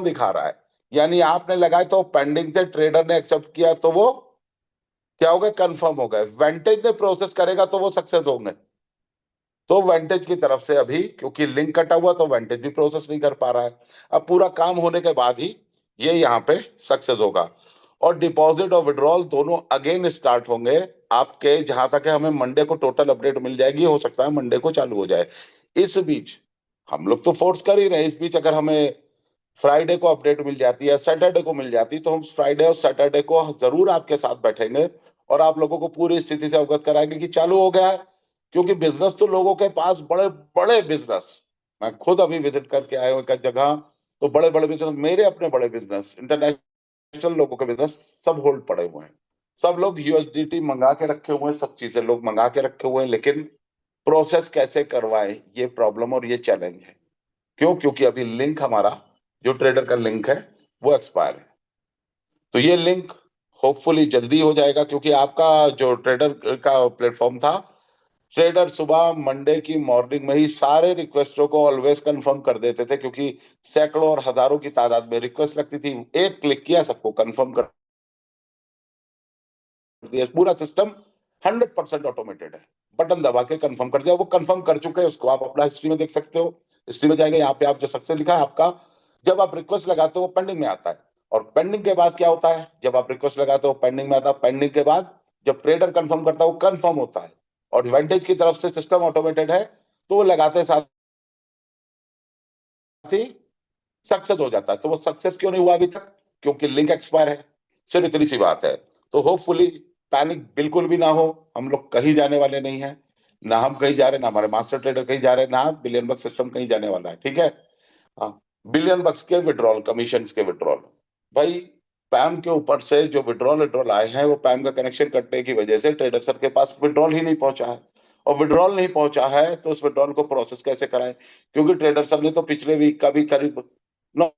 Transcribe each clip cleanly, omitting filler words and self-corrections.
दिखा रहा है, यानी आपने लगाए तो पेंडिंग से, ट्रेडर ने एक्सेप्ट किया तो वो क्या हो गए, कंफर्म हो गए। वेंटेज ने प्रोसेस करेगा तो वो सक्सेस होंगे। तो वेंटेज की तरफ से अभी क्योंकि लिंक कटा हुआ तो वेंटेज भी प्रोसेस नहीं कर पा रहा है। अब पूरा काम होने के बाद ही ये यहाँ पे सक्सेस होगा। और डिपॉजिट और विड्रॉल दोनों अगेन स्टार्ट होंगे आपके, जहां तक है हमें मंडे को टोटल अपडेट मिल जाएगी, हो सकता है मंडे को चालू हो जाए। इस बीच हम लोग तो फोर्स कर ही रहे हैं, इस बीच अगर हमें फ्राइडे को अपडेट मिल जाती है, सैटरडे को मिल जाती, तो हम फ्राइडे और सैटरडे को जरूर आपके साथ बैठेंगे और आप लोगों को पूरी स्थिति से अवगत कराएंगे कि चालू हो गया है। क्योंकि बिजनेस तो लोगों के पास बड़े बड़े बिजनेस, मैं खुद अभी विजिट करके आया हूँ एक जगह, तो बड़े बड़े बिजनेस, मेरे अपने बड़े बिजनेस, इंटरनेशनल लोगों के बिजनेस सब होल्ड पड़े हुए हैं। सब लोग यूएसडीटी मंगा के रखे हुए हैं, सब चीजें लोग मंगा के रखे हुए हैं, लेकिन प्रोसेस कैसे करवाए ये प्रॉब्लम और ये चैलेंज है। क्यों? क्योंकि अभी लिंक हमारा जो ट्रेडर का लिंक है वो एक्सपायर है। तो ये लिंक होपफुली जल्दी हो जाएगा, क्योंकि आपका जो ट्रेडर का प्लेटफॉर्म था, ट्रेडर सुबह मंडे की मॉर्निंग में ही सारे रिक्वेस्टों को ऑलवेज कंफर्म कर देते थे, क्योंकि सैकड़ों और हजारों की तादाद में रिक्वेस्ट लगती थी। एक क्लिक किया सबको कंफर्म कर दिया। पूरा सिस्टम 100% ऑटोमेटेड है, बटन दबा के कंफर्म कर दिया। वो कंफर्म कर चुके हैं, उसको आप अपना हिस्ट्री में देख सकते हो। हिस्ट्री में जाएंगे, यहाँ पे आप जो सक्सेस लिखा है आपका, जब आप रिक्वेस्ट लगाते हो वो पेंडिंग में आता है। और पेंडिंग के बाद क्या होता है, जब आप रिक्वेस्ट लगाते हो पेंडिंग में आता है, पेंडिंग के बाद जब ट्रेडर कंफर्म करता है वो कंफर्म होता है। और एडवांटेज की तरफ से सिस्टम ऑटोमेटेड है, तो वो लगाते साथ ही सक्सेस हो जाता है। तो वो सक्सेस क्यों नहीं हुआ अभी तक? क्योंकि लिंक एक्सपायर है, सिर्फ इतनी सी बात है। तो होपफुली पैनिक बिल्कुल भी ना हो, हम लोग कहीं जाने वाले नहीं है, ना हम कहीं जा रहे, ना हमारे मास्टर ट्रेडर कहीं जा रहे, ना बिलियन बक्स सिस्टम कहीं जाने वाला है, ठीक है। हाँ, बिलियन बक्स के विड्रॉल, कमीशन के विड्रॉल, भाई पैम के ऊपर से जो विड्रॉल विड्रॉल आए हैं, वो पैम का कनेक्शन कटने की वजह से ट्रेडर सर के पास विड्रॉल ही नहीं पहुंचा है। और विड्रॉल नहीं पहुंचा है तो उस विड्रॉल को प्रोसेस कैसे कराएं? क्योंकि ट्रेडर सर ने तो पिछले वीक का भी करीब 9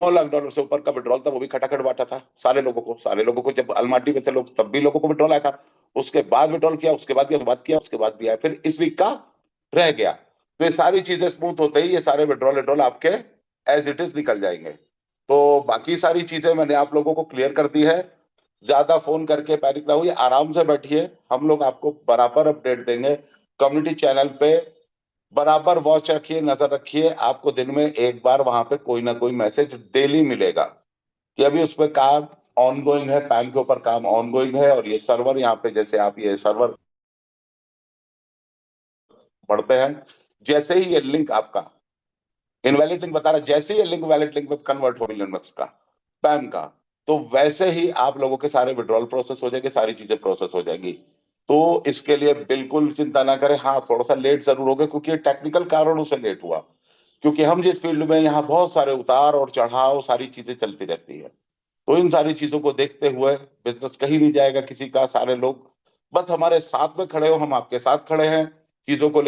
लाख डॉलर से ऊपर का विड्रॉल था, वो भी खटाखट बांटा था सारे लोगों को जब अलमाटी में थे लोग, तब भी लोगों को विड्रॉल आया था। उसके बाद विड्रॉल किया, उसके बाद भी बात किया, उसके बाद भी आया, फिर इस वीक का रह गया। तो ये सारी चीजें स्मूथ होते ही ये सारे विड्रॉल विड्रॉल आपके एज इट इज निकल जाएंगे। तो बाकी सारी चीजें मैंने आप लोगों को क्लियर कर दी है। ज्यादा फोन करके पैनिक ना हुई, आराम से बैठिए, हम लोग आपको बराबर अपडेट देंगे कम्युनिटी चैनल पे। बराबर वॉच रखिए, नजर रखिए, आपको दिन में एक बार वहां पे कोई ना कोई मैसेज डेली मिलेगा कि अभी उस पर काम ऑन गोइंग है, पैन के ऊपर काम ऑन गोइंग है। और ये सर्वर यहाँ पे, जैसे आप ये सर्वर पढ़ते हैं, जैसे ही ये लिंक आपका इनवैलिड लिंक बता रहा है, जैसे ही ये लिंक वैलिड लिंक में कन्वर्ट हो मिलियन बक्स का, पैम का, तो वैसे ही आप लोगों के सारे विड्रॉल प्रोसेस हो जाएंगे, सारी चीजें प्रोसेस हो जाएंगी। तो इसके लिए बिल्कुल चिंता ना करें। हाँ, थोड़ा सा लेट जरूर हो गया, क्योंकि टेक्निकल कारणों से लेट हुआ। क्योंकि हम जिस फील्ड में, यहाँ बहुत सारे उतार और चढ़ाव, सारी चीजें चलती रहती है। तो इन सारी चीजों को देखते हुए बिजनेस कहीं नहीं जाएगा किसी का। सारे लोग बस हमारे साथ में खड़े हो, हम आपके साथ खड़े हैं चीजों को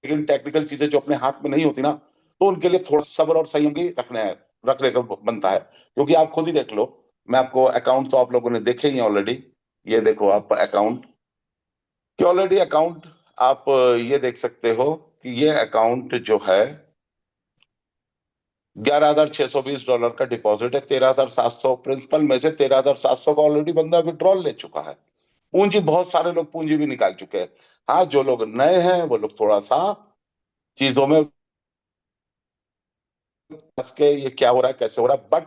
लेकिन टेक्निकल चीजें जो अपने हाथ में नहीं होती ना, तो उनके लिए थोड़ा सब्र और संयम भी रखने का बनता है। क्योंकि आप खुद ही देख लो, मैं आपको अकाउंट तो आप लोगों ने देखे ही ऑलरेडी। ये देखो आप अकाउंट कि ऑलरेडी अकाउंट आप ये देख सकते हो कि ये अकाउंट जो है $11,620 का डिपॉजिट है, 13,700 प्रिंसिपल में से 13,700 का ऑलरेडी बंदा विड्रॉल ले चुका है। पूंजी बहुत सारे लोग पूंजी भी निकाल चुके हैं। हाँ, जो लोग नए हैं वो लोग थोड़ा सा चीजों में फंस के ये क्या हो रहा है, कैसे हो रहा है, बट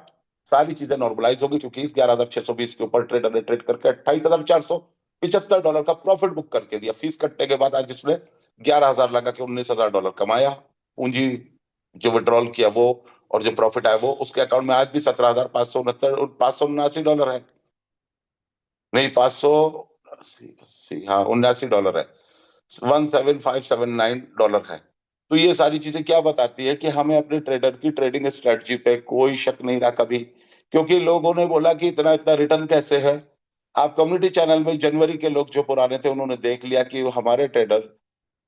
सारी चीजें नॉर्मलाइज होगी, क्योंकि इस 11,620 के ऊपर ट्रेडर ने ट्रेड करके $28,475 का प्रॉफिट बुक करके दिया। फीस कटने के बाद आज इसने 11,000 लगा के $19,000 कमाया। पूंजी जो विड्रॉल किया वो, और जो प्रॉफिट आया वो, उसके अकाउंट में आज भी $17,569 है। नहीं, 580, हाँ $79 है, $17,579 है। तो ये सारी चीजें क्या बताती है कि हमें अपने ट्रेडर की ट्रेडिंग स्ट्रेटजी पे कोई शक नहीं रहा कभी। क्योंकि लोगों ने बोला कि इतना इतना रिटर्न कैसे है। आप कम्युनिटी चैनल में जनवरी के लोग जो पुराने थे, उन्होंने देख लिया कि हमारे ट्रेडर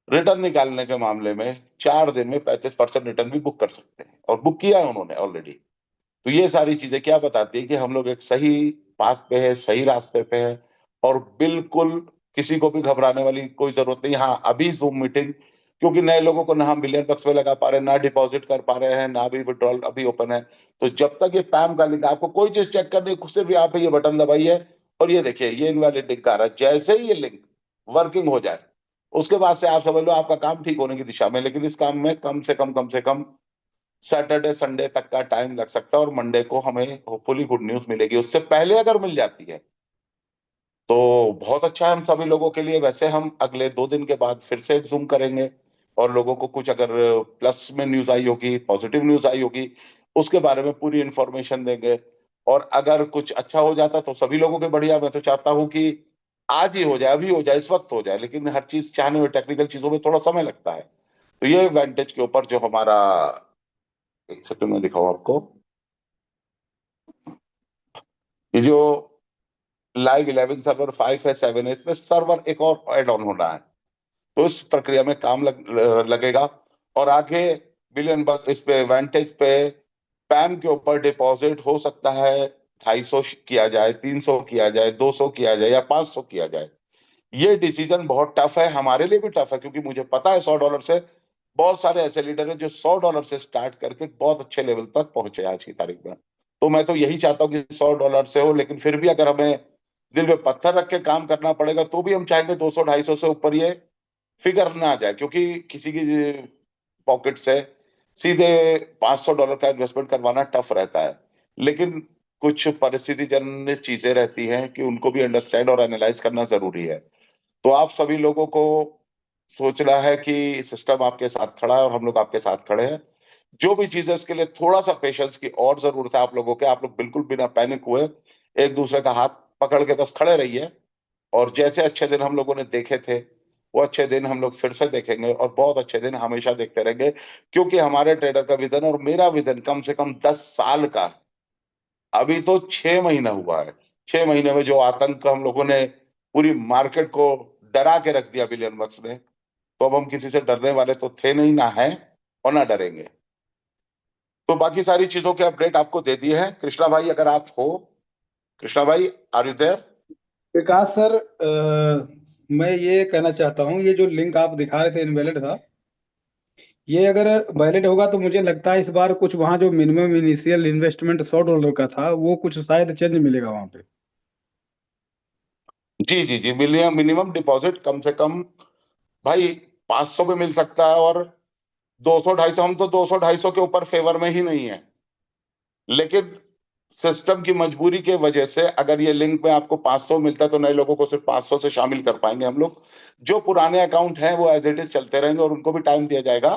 रिटर्न निकालने के मामले में 4 दिन में 35% रिटर्न भी बुक कर सकते हैं, और बुक किया है उन्होंने ऑलरेडी। तो ये सारी चीजें क्या बताती है कि हम लोग एक सही पाथ पे है, सही रास्ते पे है। और बिल्कुल किसी को भी घबराने वाली कोई जरूरत नहीं। हाँ, अभी जूम मीटिंग क्योंकि नए लोगों को ना हम मिलियन बक्स में लगा पा रहे हैं, ना डिपॉजिट कर पा रहे हैं, ना भी विड्रॉल अभी ओपन है। तो जब तक ये पैम का लिंक, आपको कोई चीज चेक करनी है, सिर्फ यहाँ पे ये बटन दबाइए और ये देखिए ये इनवैलिड लिंक आ रहा है। जैसे ही ये लिंक वर्किंग हो जाए उसके बाद से आप समझ लो आपका काम ठीक होने की दिशा में। लेकिन इस काम में कम से कम सैटरडे संडे तक का टाइम लग सकता है, और मंडे को हमें होपफुली गुड न्यूज मिलेगी। उससे पहले अगर मिल जाती है तो बहुत अच्छा है हम सभी लोगों के लिए। वैसे हम अगले 2 दिन के बाद फिर से जूम करेंगे, और लोगों को कुछ अगर प्लस में न्यूज आई होगी, पॉजिटिव न्यूज आई होगी, उसके बारे में पूरी इंफॉर्मेशन देंगे। और अगर कुछ अच्छा हो जाता तो सभी लोगों के बढ़िया। मैं तो चाहता हूं कि आज ही हो जाए, अभी हो जाए, इस वक्त हो जाए, लेकिन हर चीज चाहने में, टेक्निकल चीजों में थोड़ा समय लगता है। तो ये वेंटेज के ऊपर जो हमारा, एक सेकंड में दिखाऊं आपको, ये जो लाइव 11 सर्वर 5 है, 7 है, इसमें सर्वर एक और एड ऑन होना है। तो इस प्रक्रिया में काम लगेगा। और आगे बिलियन बग इस पे वेंटेज पे पैम के ऊपर डिपॉजिट हो सकता है 250 किया जाए, 300 किया जाए, 200 किया जाए, या 500 किया जाए। ये डिसीजन बहुत टफ है, हमारे लिए भी टफ है, क्योंकि मुझे पता है $100 से बहुत सारे ऐसे लीडर हैं जो $100 से स्टार्ट करके बहुत अच्छे लेवल तक पहुंचे आज की तारीख में। तो मैं तो यही चाहता हूँ कि $100 से हो, लेकिन फिर भी अगर हमें दिल में पत्थर रख के काम करना पड़ेगा तो भी हम चाहेंगे 200-250 से ऊपर ये फिगर ना आ जाए, क्योंकि किसी की पॉकेट से सीधे $500 का इन्वेस्टमेंट करवाना टफ रहता है। लेकिन कुछ परिस्थिति जन्य चीजें रहती हैं कि उनको भी अंडरस्टैंड और एनालाइज करना जरूरी है। तो आप सभी लोगों को सोचना है कि सिस्टम आपके साथ खड़ा है और हम लोग आपके साथ खड़े हैं। जो भी चीज है इसके लिए थोड़ा सा पेशेंस की और जरूरत है आप लोगों के। आप लोग बिल्कुल बिना पैनिक हुए एक दूसरे का हाथ पकड़ के बस खड़े रहिए। और जैसे अच्छे दिन हम लोगों ने देखे थे, वो अच्छे दिन हम लोग फिर से देखेंगे, और बहुत अच्छे दिन हमेशा देखते रहेंगे। क्योंकि हमारे ट्रेडर का विजन और मेरा विजन कम से कम 10 साल का है। अभी तो 6 महीना हुआ है। 6 महीने में जो आतंक हम लोगों ने पूरी मार्केट को डरा के रख दिया बिलियन बक्स ने, तो अब हम किसी से डरने वाले तो थे नहीं, ना है, और ना डरेंगे। तो बाकी सारी चीजों के अपडेट आपको दे दिए हैं। कृष्णा भाई अगर आप हो, कृष्णा भाई, are you there? Vikas sir, मैं ये कहना चाहता हूँ, ये जो लिंक आप दिखा रहे थे इनवैलिड था, ये अगर वैलिड होगा तो मुझे लगता है इस बार कुछ वहाँ जो मिनिमम इनिशियल इन्वेस्टमेंट $100 का था वो कुछ शायद चेंज मिलेगा वहाँ पे। जी जी जी, मिनिमम मिनिमम डिपॉजिट कम से कम भाई 500 पे मिल सकता है, और 200-250, हम तो 200-250 के ऊपर फेवर में ही नहीं है। लेकिन सिस्टम की मजबूरी के वजह से अगर ये लिंक में आपको 500 मिलता है तो नए लोगों को सिर्फ 500 से शामिल कर पाएंगे हम लोग। जो पुराने अकाउंट हैं वो एज इट इज चलते रहेंगे, और उनको भी टाइम दिया जाएगा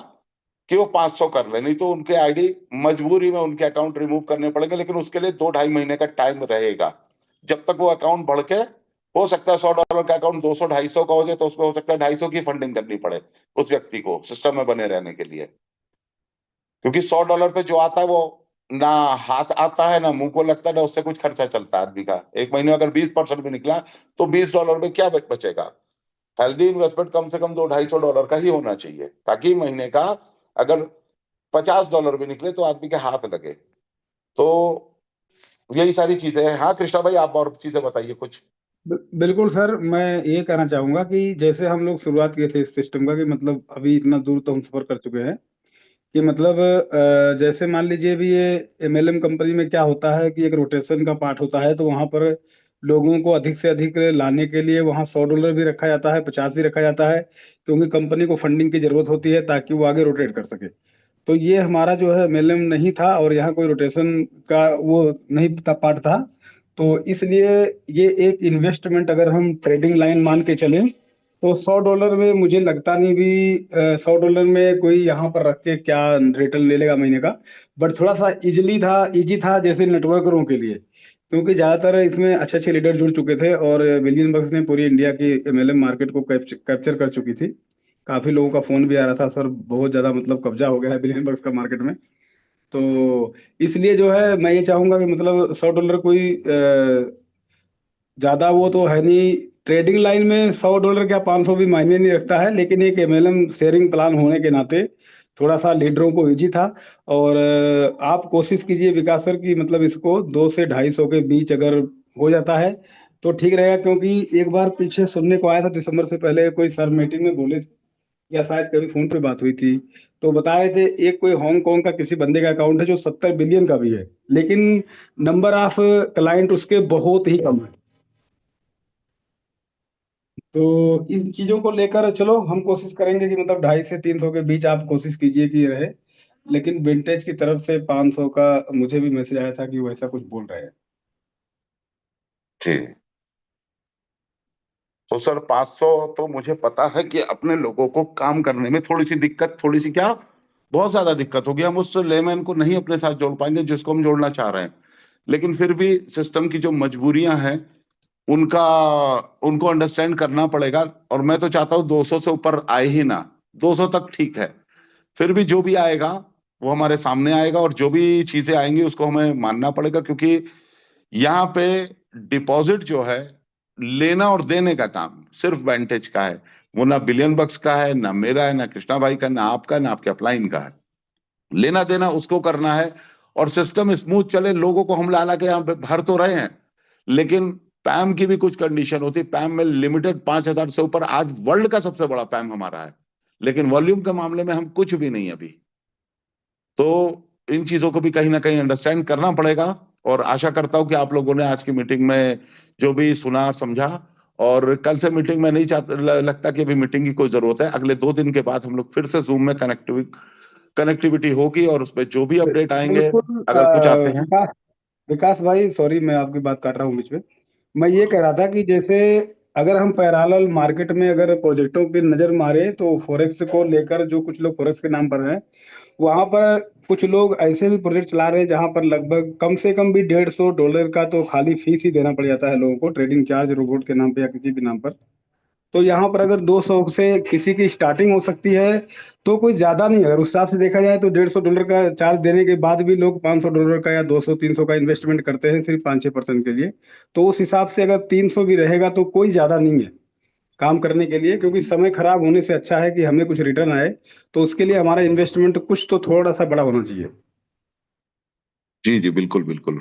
कि वो 500 कर ले। नहीं तो उनके आईडी मजबूरी में उनके अकाउंट रिमूव करने पड़ेंगे, लेकिन उसके लिए 2-2.5 महीने का टाइम रहेगा। जब तक वो अकाउंट बढ़ के, हो सकता है $100 का अकाउंट 200-250 का हो जाए, तो उसमें हो सकता है 250 की फंडिंग करनी पड़े उस व्यक्ति को सिस्टम में बने रहने के लिए। क्योंकि $100 पे जो आता है वो ना हाथ आता है, ना मुंह को लगता है, ना उससे कुछ खर्चा चलता है आदमी का। एक महीने में अगर 20% भी निकला तो $20 में क्या बचेगा? हेल्दी इन्वेस्टमेंट कम से कम 200-250 का ही होना चाहिए, ताकि महीने का अगर $50 भी निकले तो आदमी के हाथ लगे। तो यही सारी चीजें हैं। हाँ कृष्णा भाई, आप और चीजें बताइए कुछ। बिल्कुल सर, मैं ये कहना चाहूँगा कि जैसे हम लोग शुरुआत किए थे इस सिस्टम का, कि मतलब अभी इतना दूर तो हम सफर कर चुके हैं कि मतलब जैसे मान लीजिए भी ये एमएलएम कंपनी में क्या होता है कि एक रोटेशन का पार्ट होता है, तो वहाँ पर लोगों को अधिक से अधिक लाने के लिए वहाँ $100 भी रखा जाता है, 50 भी रखा जाता है, क्योंकि कंपनी को फंडिंग की जरूरत होती है ताकि वो आगे रोटेट कर सके। तो ये हमारा जो है एमएलएम नहीं था, और यहाँ कोई रोटेशन का वो नहीं था, पार्ट था। तो इसलिए ये एक इन्वेस्टमेंट अगर हम ट्रेडिंग लाइन मान के चलें तो $100 में मुझे लगता नहीं भी $100 में कोई यहाँ पर रख के क्या रिटर्न ले लेगा महीने का। बट थोड़ा सा इजी था जैसे नेटवर्करों के लिए, क्योंकि ज़्यादातर इसमें अच्छे अच्छे लीडर जुड़ चुके थे, और बिलियन बक्स ने पूरी इंडिया की एमएलएम मार्केट को कैप्चर कर चुकी थी। काफ़ी लोगों का फ़ोन भी आ रहा था, सर बहुत ज़्यादा मतलब कब्जा हो गया है बिलियन बक्स का मार्केट में। तो इसलिए जो है मैं ये चाहूँगा कि मतलब $100 कोई ज्यादा वो तो है नहीं। ट्रेडिंग लाइन में $100 क्या 500 भी मायने नहीं रखता है, लेकिन एक एमएलएम शेयरिंग प्लान होने के नाते थोड़ा सा लीडरों को इजी था। और आप कोशिश कीजिए विकास सर की मतलब इसको 200 से 250 के बीच अगर हो जाता है तो ठीक रहेगा, क्योंकि एक बार पीछे सुनने को आया था दिसंबर से पहले कोई सर मीटिंग में बोले थे या शायद कभी फोन पे बात हुई थी, तो बता रहे थे एक कोई हांगकांग का किसी बंदे का अकाउंट है जो 70 बिलियन का भी है, लेकिन नंबर ऑफ क्लाइंट उसके बहुत ही कम है। तो इन चीजों को लेकर चलो हम कोशिश करेंगे कि मतलब 250 से 300 के बीच आप कोशिश कीजिए कि रहे। लेकिन विंटेज की तरफ से 500 का मुझे भी मैसेज आया था कि वो ऐसा कुछ बोल रहे हैं। जी। तो सर 500 तो मुझे पता है कि अपने लोगों को काम करने में थोड़ी सी दिक्कत, थोड़ी सी क्या, बहुत ज्यादा दिक्कत होगी। हम उस लेमैन को नहीं अपने साथ जोड़ पाएंगे जिसको हम जोड़ना चाह रहे हैं। लेकिन फिर भी सिस्टम की जो मजबूरियां हैं उनका उनको अंडरस्टैंड करना पड़ेगा। और मैं तो चाहता हूँ 200 से ऊपर आए ही ना। 200 तक ठीक है। फिर भी जो भी आएगा वो हमारे सामने आएगा, और जो भी चीजें आएंगी उसको हमें मानना पड़ेगा, क्योंकि यहाँ पे डिपॉजिट जो है, लेना और देने का काम सिर्फ वेंटेज का है। वो ना बिलियन बक्स का है, ना मेरा है, ना कृष्णा भाई का, ना आपका, ना आपके अपलाइन का है। लेना देना उसको करना है। और सिस्टम स्मूथ चले, लोगों को हम ला ला के यहाँ पे भर तो रहे हैं, लेकिन पैम की भी कुछ कंडीशन होती है। पैम में लिमिटेड 5,000 से ऊपर, आज वर्ल्ड का सबसे बड़ा पैम हमारा है, लेकिन वॉल्यूम के मामले में हम कुछ भी नहीं अभी। तो इन चीजों को भी कहीं ना कहीं अंडरस्टैंड करना पड़ेगा। और आशा करता हूं कि आप लोगों ने आज की मीटिंग में जो भी सुना और समझा। और कल से मीटिंग में नहीं चाहता, लगता कि अभी मीटिंग की कोई जरूरत है। अगले 2 दिन के बाद हम लोग फिर से जूम में कनेक्टिविटी होगी, और उसमें जो भी अपडेट आएंगे, बिल्कुल। अगर कुछ आते हैं। विकास विकास भाई, सॉरी मैं आपकी बात काट रहा हूँ बीच में। मैं ये कह रहा था कि जैसे अगर हम पैरेलल मार्केट में अगर प्रोजेक्टों पे नजर मारे तो फॉरेक्स को लेकर जो कुछ लोग फॉरेक्स के नाम पर हैं, वहां पर कुछ लोग ऐसे भी प्रोजेक्ट चला रहे हैं जहां पर लगभग कम से कम भी $150 का तो खाली फीस ही देना पड़ जाता है लोगों को, ट्रेडिंग चार्ज रोबोट के नाम पे या किसी भी नाम पर। तो यहाँ पर अगर 200 से किसी की स्टार्टिंग हो सकती है, तो कोई ज्यादा नहीं है। अगर उस हिसाब से देखा जाए तो $150 का चार्ज देने के बाद भी लोग $500 का या 200-300 का इन्वेस्टमेंट करते हैं सिर्फ 5-6% के लिए। तो उस हिसाब से अगर 300 भी रहेगा तो कोई ज्यादा नहीं है काम करने के लिए, क्योंकि समय खराब होने से अच्छा है कि हमें कुछ रिटर्न आए। तो उसके लिए हमारा इन्वेस्टमेंट कुछ तो थोड़ा सा बड़ा होना चाहिए। जी जी, बिल्कुल बिल्कुल।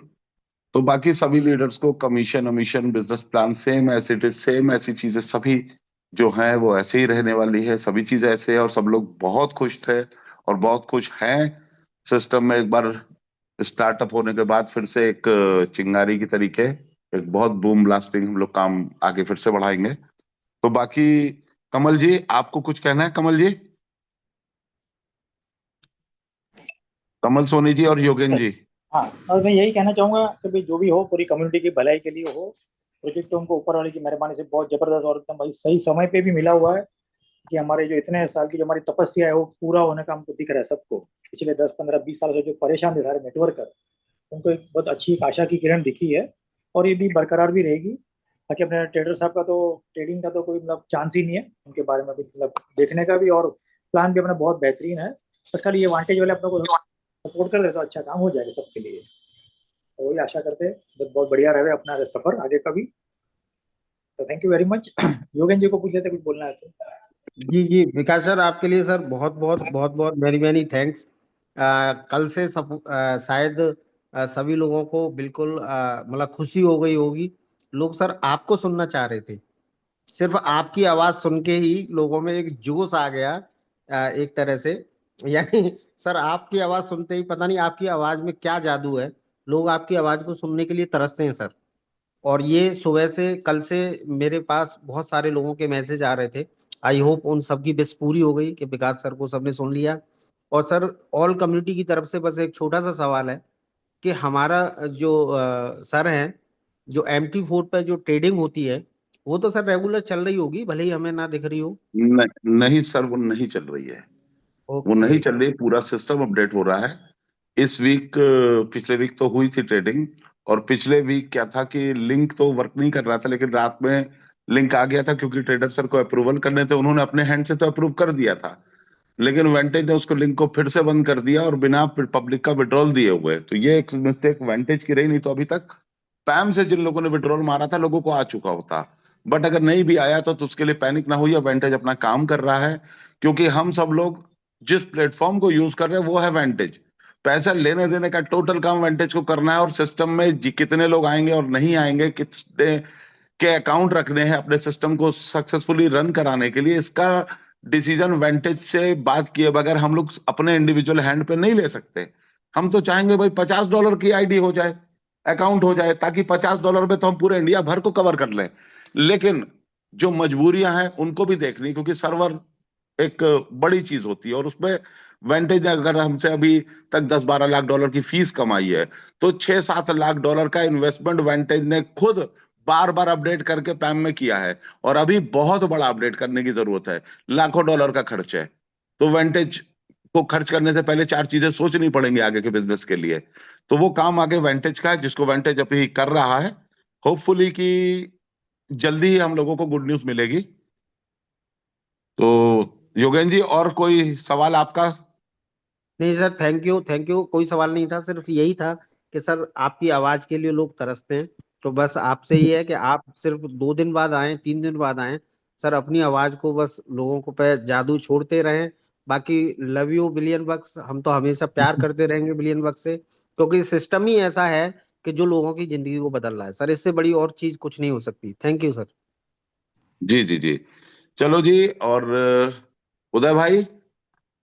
तो बाकी सभी लीडर्स को कमीशन वमीशन business plan same as it is, same ऐसी चीजें सभी जो हैं वो ऐसे ही रहने वाली है। सभी चीजें ऐसे है, और सब लोग बहुत खुश थे और बहुत खुश हैं। सिस्टम में एक बार स्टार्टअप होने के बाद फिर से एक चिंगारी की तरीके एक बहुत बूम ब्लास्टिंग हम लोग काम आगे फिर से बढ़ाएंगे। तो बाकी कमल जी, आपको कुछ कहना है? कमल जी, कमल सोनी जी और योगेन जी। हाँ, और मैं यही कहना चाहूंगा कि भाई जो भी हो पूरी कम्युनिटी की भलाई के लिए हो। प्रोजेक्ट हमको ऊपर वाले की मेहरबानी से बहुत जबरदस्त और एकदम भाई सही समय पे भी मिला हुआ है कि हमारे जो इतने साल की जो हमारी तपस्या है वो पूरा होने का हमको दिख रहा है सबको। पिछले 10 15 20 साल से जो परेशान थे सारे नेटवर्क कर, उनको एक बहुत अच्छी एक आशा की किरण दिखी है। और ये भी बरकरार भी रहेगी। बाकी अपने ट्रेडर साहब का तो ट्रेडिंग का तो कोई मतलब चांस ही नहीं है उनके बारे में भी मतलब देखने का भी। और प्लान भी अपना बहुत बेहतरीन है। बस खाली ये वांटेज वाले अपने को सपोर्ट कर दे तो अच्छा काम हो जाएगा सबके लिए। तो वही आशा करते हैं बहुत बहुत बढ़िया रहे अपना सफर आगे का भी। तो थैंक यू वेरी मच। योगेन जी को पूछे थे कुछ बोलना है तो। जी जी विकास सर, आपके लिए सर बहुत बहुत बहुत बहुत वेरी वेरी थैंक्स। कल से शायद सभी लोगों को बिल्कुल मतलब खुशी हो गई होगी। लोग सर आपको सुनना चाह रहे थे। सिर्फ आपकी आवाज सुन के ही लोगों में एक जोश आ गया, एक तरह से। यानी सर आपकी आवाज सुनते ही पता नहीं आपकी आवाज में क्या जादू है, लोग आपकी आवाज को सुनने के लिए तरसते हैं सर। और ये सुबह से कल से मेरे पास बहुत सारे लोगों के मैसेज आ रहे थे। आई होप उन सबकी विश पूरी हो गई कि विकास सर को सबने सुन लिया। और सर ऑल कम्युनिटी की तरफ से बस एक छोटा सा सवाल है कि हमारा जो सर हैं, जो MT4 पे जो ट्रेडिंग होती है वो तो सर रेगुलर चल रही होगी, भले ही हमें ना दिख रही हो। नहीं सर, वो नहीं चल रही है। वो ओके। नहीं चल रही, पूरा सिस्टम अपडेट हो रहा है। इस वीक, पिछले वीक तो हुई थी ट्रेडिंग। और पिछले वीक क्या था कि लिंक तो वर्क नहीं कर रहा था, लेकिन रात में लिंक आ गया था, क्योंकि ट्रेडर सर को अप्रूवल करने थे, उन्होंने अपने हैंड से तो अप्रूव कर दिया था। लेकिन वेंटेज ने उसको लिंक को फिर से बंद कर दिया, और बिना पब्लिक का विड्रॉल दिए हुए। तो ये एक मिस्टेक वेंटेज की रही, नहीं तो अभी तक पैम से जिन लोगों ने विड्रॉल मारा था लोगों को आ चुका होता। बट अगर नहीं भी आया तो उसके लिए पैनिक ना होइए, वेंटेज अपना काम कर रहा है। क्योंकि हम सब लोग जिस प्लेटफॉर्म को यूज कर रहे हैं वो है वेंटेज। पैसा लेने देने का टोटल काम वेंटेज को करना है, और सिस्टम में कितने लोग आएंगे और नहीं आएंगे, कितने के अकाउंट रखने हैं अपने सिस्टम को सक्सेसफुली रन कराने के लिए, इसका डिसीजन वेंटेज से बात किए बगैर हम लोग अपने इंडिविजुअल हैंड पे नहीं ले सकते। हम तो चाहेंगे भाई $50 की आईडी हो जाए, अकाउंट हो जाए, ताकि $50 में तो हम पूरे इंडिया भर को कवर कर लें। लेकिन जो मजबूरियां हैं उनको भी देखनी, क्योंकि सर्वर एक बड़ी चीज होती है, और उसमें वेंटेज ने अगर हमसे अभी तक $10-12 लाख की फीस कमाई है, तो $6-7 लाख का इन्वेस्टमेंट वेंटेज ने खुद बार बार अपडेट करके पैम में किया है, और अभी बहुत बड़ा अपडेट करने की जरूरत है। लाखों डॉलर का खर्च है, तो वेंटेज को खर्च करने से पहले 4 चीजें सोचनी पड़ेंगी आगे के बिजनेस के लिए। तो वो काम आगे वेंटेज का है, जिसको वेंटेज अभी कर रहा है। होपफुली कि जल्दी ही हम लोगों को गुड न्यूज मिलेगी। तो योगेन जी, और कोई सवाल आपका? नहीं सर, थैंक यू, कोई सवाल नहीं था, सिर्फ यही था कि सर आपकी आवाज के लिए लोग तरसते हैं, तो बस आपसे ये है कि आप सिर्फ 2 दिन बाद आए, 3 दिन बाद आए सर, अपनी आवाज को बस लोगों को पे जादू छोड़ते रहें। बाकी लव यू बिलियन बक्स, हम तो हमेशा प्यार करते रहेंगे बिलियन बक्स से, क्योंकि सिस्टम ही ऐसा है कि जो लोगों की जिंदगी को बदल रहा है सर, इससे बड़ी और चीज कुछ नहीं हो सकती। Thank you sir. जी जी जी, चलो जी। और उदय भाई,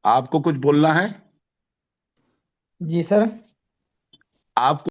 आपको कुछ बोलना है? जी सर। आपको